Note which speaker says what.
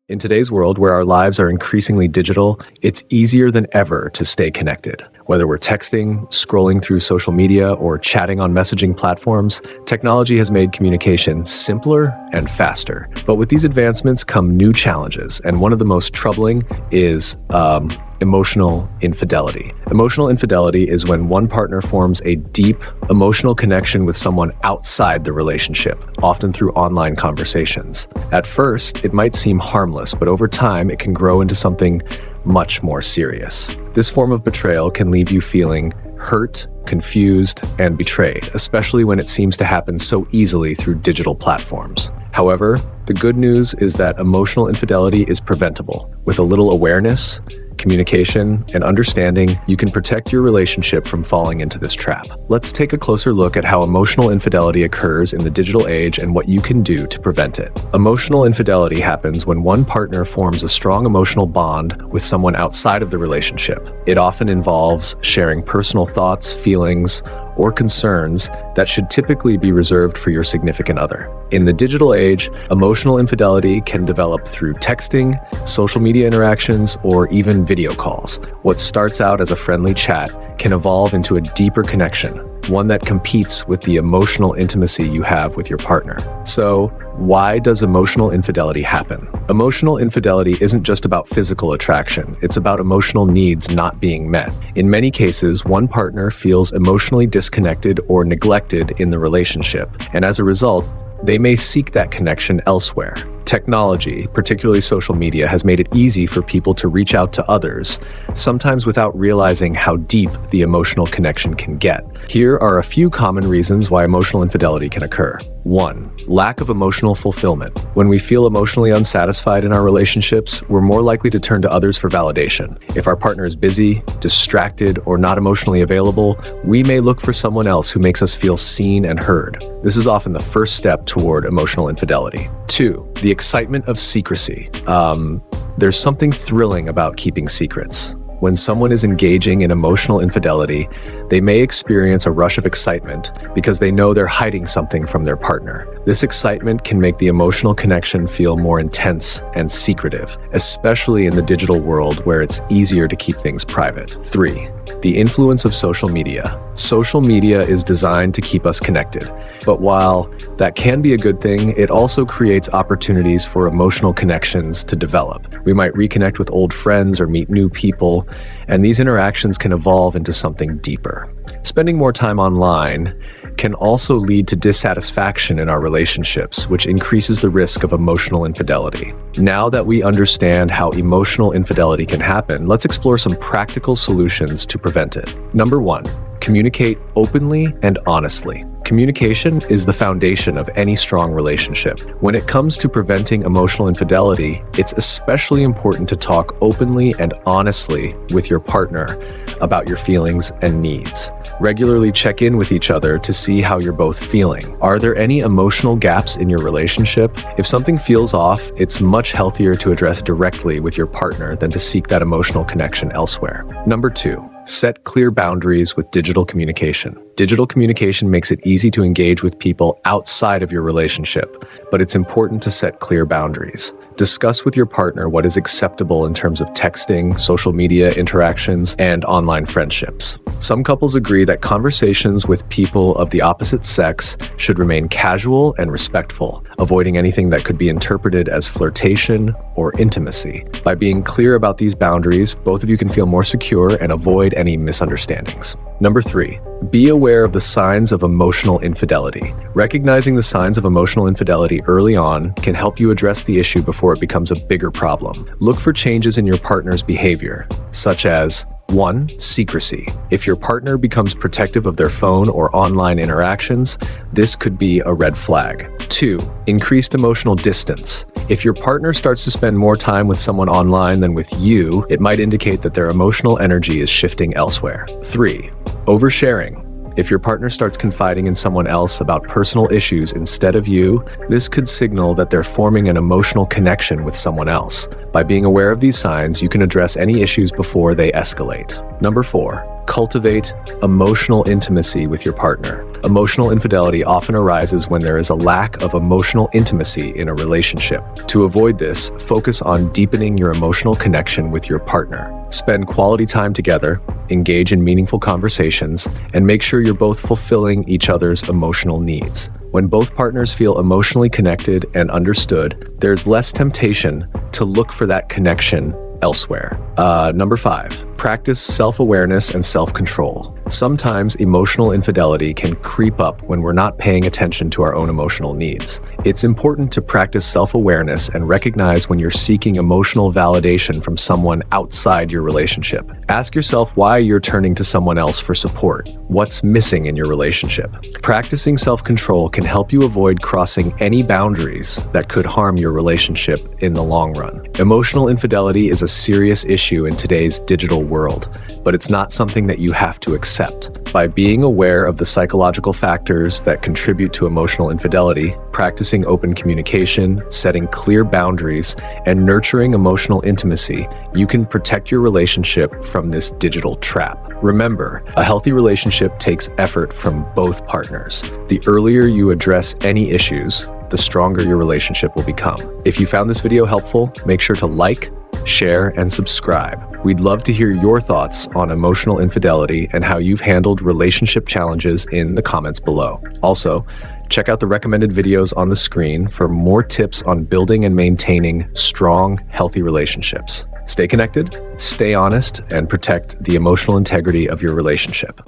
Speaker 1: In today's world where our lives are increasingly digital, it's easier than ever to stay connected. Whether we're texting, scrolling through social media, or chatting on messaging platforms, technology has made communication simpler and faster. But with these advancements come new challenges, and one of the most troubling is emotional infidelity. Emotional infidelity is when one partner forms a deep emotional connection with someone outside the relationship, often through online conversations. At first, it might seem harmless, but over time, it can grow into something much more serious. This form of betrayal can leave you feeling hurt, confused, and betrayed, especially when it seems to happen so easily through digital platforms. However, the good news is that emotional infidelity is preventable. With a little awareness, communication, and understanding, you can protect your relationship from falling into this trap. Let's take a closer look at how emotional infidelity occurs in the digital age and what you can do to prevent it. Emotional infidelity happens when one partner forms a strong emotional bond with someone outside of the relationship. It often involves sharing personal thoughts, feelings, or concerns that should typically be reserved for your significant other. In the digital age, emotional infidelity can develop through texting, social media interactions, or even video calls. What starts out as a friendly chat can evolve into a deeper connection, one that competes with the emotional intimacy you have with your partner. So, why does emotional infidelity happen? Emotional infidelity isn't just about physical attraction, it's about emotional needs not being met. In many cases, one partner feels emotionally disconnected or neglected in the relationship, and as a result, they may seek that connection elsewhere. Technology, particularly social media, has made it easy for people to reach out to others, sometimes without realizing how deep the emotional connection can get. Here are a few common reasons why emotional infidelity can occur. 1. Lack of emotional fulfillment. When we feel emotionally unsatisfied in our relationships, we're more likely to turn to others for validation. If our partner is busy, distracted, or not emotionally available, we may look for someone else who makes us feel seen and heard. This is often the first step toward emotional infidelity. 2. The excitement of secrecy. There's something thrilling about keeping secrets. When someone is engaging in emotional infidelity, they may experience a rush of excitement because they know they're hiding something from their partner. This excitement can make the emotional connection feel more intense and secretive, especially in the digital world where it's easier to keep things private. 3. The influence of social media. Social media is designed to keep us connected, but while that can be a good thing, it also creates opportunities for emotional connections to develop. We might reconnect with old friends or meet new people, and these interactions can evolve into something deeper. Spending more time online can also lead to dissatisfaction in our relationships, which increases the risk of emotional infidelity. Now that we understand how emotional infidelity can happen, let's explore some practical solutions to prevent it. Number 1, communicate openly and honestly. Communication is the foundation of any strong relationship. When it comes to preventing emotional infidelity, it's especially important to talk openly and honestly with your partner about your feelings and needs. Regularly check in with each other to see how you're both feeling. Are there any emotional gaps in your relationship? If something feels off, it's much healthier to address directly with your partner than to seek that emotional connection elsewhere. Number 2, set clear boundaries with digital communication. Digital communication makes it easy to engage with people outside of your relationship, but it's important to set clear boundaries. Discuss with your partner what is acceptable in terms of texting, social media interactions, and online friendships. Some couples agree that conversations with people of the opposite sex should remain casual and respectful, avoiding anything that could be interpreted as flirtation or intimacy. By being clear about these boundaries, both of you can feel more secure and avoid any misunderstandings. Number 3, be aware of the signs of emotional infidelity. Recognizing the signs of emotional infidelity early on can help you address the issue before it becomes a bigger problem. Look for changes in your partner's behavior, such as 1. Secrecy. If your partner becomes protective of their phone or online interactions, this could be a red flag. 2. Increased emotional distance. If your partner starts to spend more time with someone online than with you, it might indicate that their emotional energy is shifting elsewhere. 3. Oversharing. If your partner starts confiding in someone else about personal issues instead of you, this could signal that they're forming an emotional connection with someone else. By being aware of these signs, you can address any issues before they escalate. Number 4. Cultivate emotional intimacy with your partner. Emotional infidelity often arises when there is a lack of emotional intimacy in a relationship. To avoid this, focus on deepening your emotional connection with your partner. Spend quality time together, engage in meaningful conversations, and make sure you're both fulfilling each other's emotional needs. When both partners feel emotionally connected and understood, there's less temptation to look for that connection elsewhere. Number 5, practice self-awareness and self-control. Sometimes emotional infidelity can creep up when we're not paying attention to our own emotional needs. It's important to practice self-awareness and recognize when you're seeking emotional validation from someone outside your relationship. Ask yourself why you're turning to someone else for support. What's missing in your relationship? Practicing self-control can help you avoid crossing any boundaries that could harm your relationship in the long run. Emotional infidelity is a serious issue in today's digital world, but it's not something that you have to accept. By being aware of the psychological factors that contribute to emotional infidelity, practicing open communication, setting clear boundaries, and nurturing emotional intimacy, you can protect your relationship from this digital trap. Remember, a healthy relationship takes effort from both partners. The earlier you address any issues, the stronger your relationship will become. If you found this video helpful, make sure to like, share, and subscribe. We'd love to hear your thoughts on emotional infidelity and how you've handled relationship challenges in the comments below. Also, check out the recommended videos on the screen for more tips on building and maintaining strong, healthy relationships. Stay connected, stay honest, and protect the emotional integrity of your relationship.